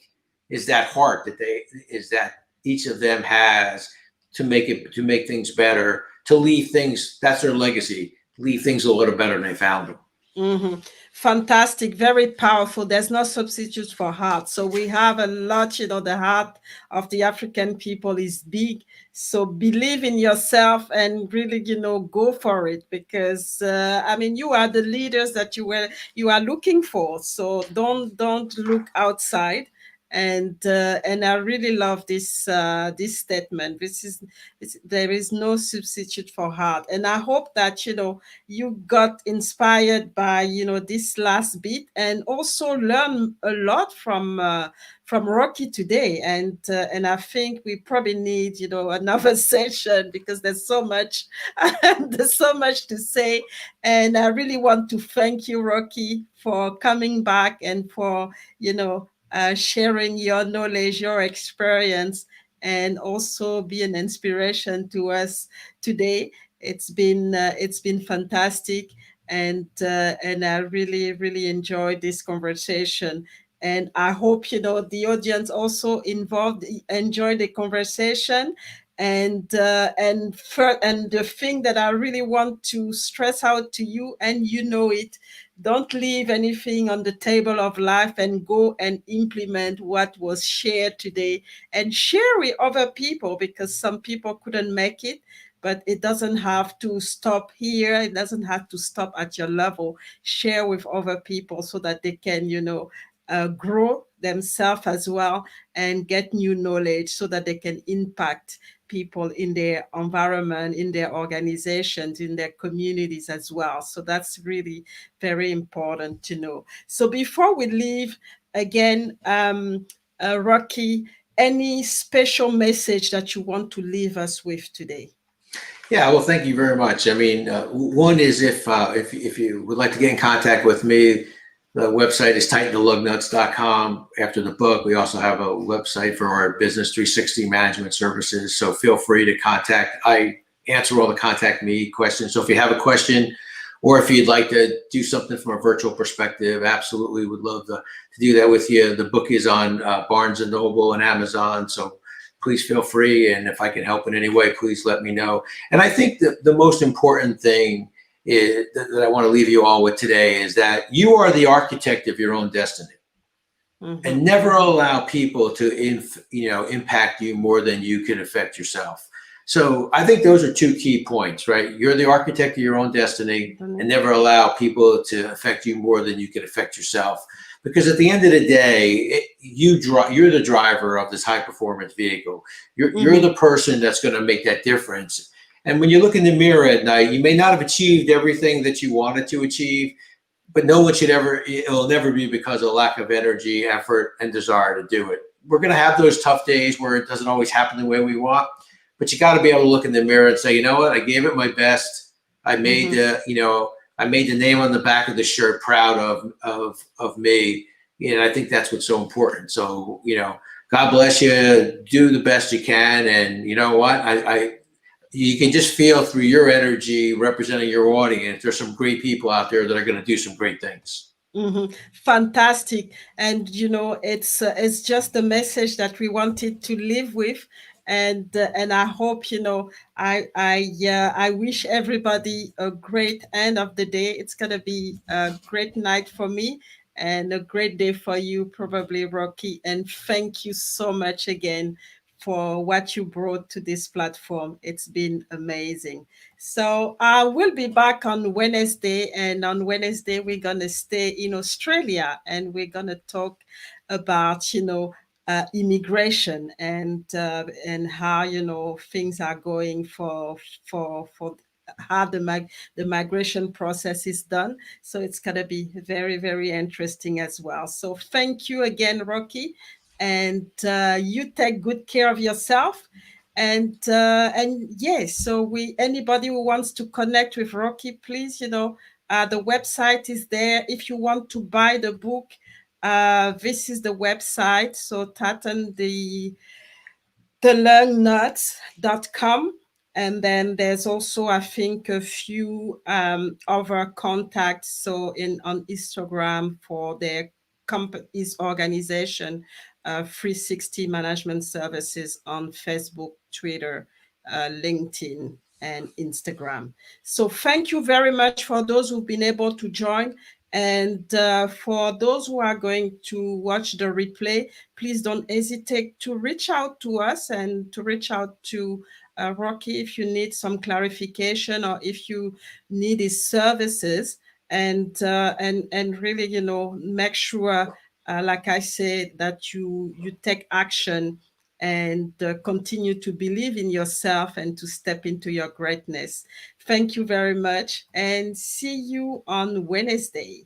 Is that heart that each of them has to make things better, to leave things. That's their legacy. Leave things a little better than they found them. Mm-hmm. Fantastic, very powerful. There's no substitute for heart. So we have a lot, the heart of the African people is big. So believe in yourself and really, go for it, because you are the leaders that you are looking for. So don't look outside. And I really love this statement. There is no substitute for heart. And I hope that you got inspired by this last bit, and also learn a lot from Rocky today. And I think we probably need another session, because there's so much there's so much to say. And I really want to thank you, Rocky, for coming back and for sharing your knowledge, your experience, and also be an inspiration to us today. It's been fantastic, and I really enjoyed this conversation. And I hope the audience also involved enjoy the conversation. And the thing that I really want to stress out to you, and it, don't leave anything on the table of life, and go and implement what was shared today, and share with other people, because some people couldn't make it. But it doesn't have to stop here. It doesn't have to stop at your level. Share with other people, so that they can, grow themselves as well, and get new knowledge, so that they can impact people in their environment, in their organizations, in their communities as well. So that's really very important to know. So before we leave, again, Rocky, any special message that you want to leave us with today? Yeah, well, thank you very much. I mean, one is if you would like to get in contact with me, the website is tightenthelugnnuts.com. After the book, we also have a website for our business 360 management services. So feel free to contact. I answer all the contact me questions. So if you have a question, or if you'd like to do something from a virtual perspective, absolutely would love to do that with you. The book is on Barnes and Noble and Amazon. So please feel free. And if I can help in any way, please let me know. And I think that the most important thing that I want to leave you all with today is that you are the architect of your own destiny. Mm-hmm. And never allow people to impact you more than you can affect yourself. So I think those are two key points, right? You're the architect of your own destiny, and never allow people to affect you more than you can affect yourself. Because at the end of the day, you're the driver of this high performance vehicle. You're the person that's going to make that difference. And when you look in the mirror at night, you may not have achieved everything that you wanted to achieve, but no one should it'll never be because of lack of energy, effort, and desire to do it. We're going to have those tough days where it doesn't always happen the way we want, but you got to be able to look in the mirror and say, you know what, I gave it my best. I made I made the name on the back of the shirt proud of me. And I think that's what's so important. So, God bless you, do the best you can. And you know what, you can just feel through your energy representing your audience. There's some great people out there that are going to do some great things. Mm-hmm. Fantastic. And it's just the message that we wanted to live with. And I hope I wish everybody a great end of the day. It's gonna be a great night for me, and a great day for you, probably, Rocky. And thank you so much again for what you brought to this platform. It's been amazing. So I will be back on Wednesday, and on Wednesday we're gonna stay in Australia, and we're gonna talk about immigration and how things are going for how the migration process is done. So it's gonna be very, very interesting as well. So thank you again, Rocky, and you take good care of yourself. And yes, so we anybody who wants to connect with Rocky, please, the website is there. If you want to buy the book, this is the website. So Tatan thelearnnuts.com. And then there's also, I think, a few other contacts. So on Instagram for their company's organization, 360 Management Services on Facebook, Twitter, LinkedIn, and Instagram. So thank you very much for those who've been able to join. And for those who are going to watch the replay, please don't hesitate to reach out to us and to reach out to Rocky if you need some clarification or if you need his services. And really, make sure, like I said, that you take action and continue to believe in yourself and to step into your greatness. Thank you very much, and see you on Wednesday.